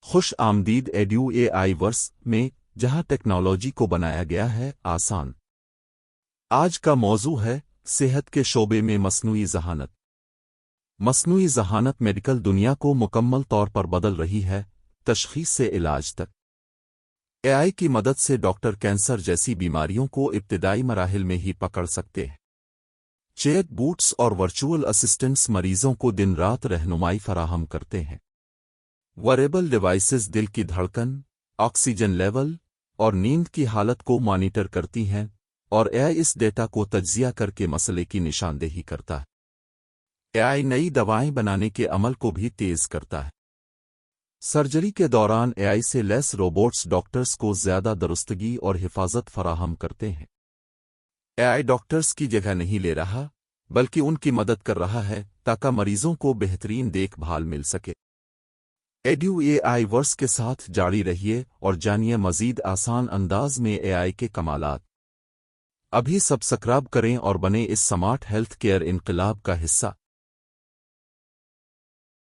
خوش آمدید ایڈیو اے آئی ورس میں، جہاں ٹیکنالوجی کو بنایا گیا ہے آسان۔ آج کا موضوع ہے صحت کے شعبے میں مصنوعی ذہانت۔ مصنوعی ذہانت میڈیکل دنیا کو مکمل طور پر بدل رہی ہے، تشخیص سے علاج تک۔ اے آئی کی مدد سے ڈاکٹر کینسر جیسی بیماریوں کو ابتدائی مراحل میں ہی پکڑ سکتے ہیں۔ چیٹ بوٹس اور ورچوئل اسسٹنٹس مریضوں کو دن رات رہنمائی فراہم کرتے ہیں۔ ویریبل ڈیوائسز دل کی دھڑکن، آکسیجن لیول اور نیند کی حالت کو مانیٹر کرتی ہیں، اور اے آئی اس ڈیٹا کو تجزیہ کر کے مسئلے کی نشاندہی کرتا ہے۔ اے آئی نئی دوائیں بنانے کے عمل کو بھی تیز کرتا ہے۔ سرجری کے دوران اے آئی سے لیس روبوٹس ڈاکٹرز کو زیادہ درستگی اور حفاظت فراہم کرتے ہیں۔ اے آئی ڈاکٹرز کی جگہ نہیں لے رہا، بلکہ ان کی مدد کر رہا ہے تاکہ مریضوں کو بہترین دیکھ بھال مل سکے۔ ایڈیو اے آئی ورس کے ساتھ جاری رہیے اور جانیے مزید آسان انداز میں اے آئی کے کمالات۔ ابھی سبسکرائب کریں اور بنیں اس سمارٹ ہیلتھ کیئر انقلاب کا حصہ۔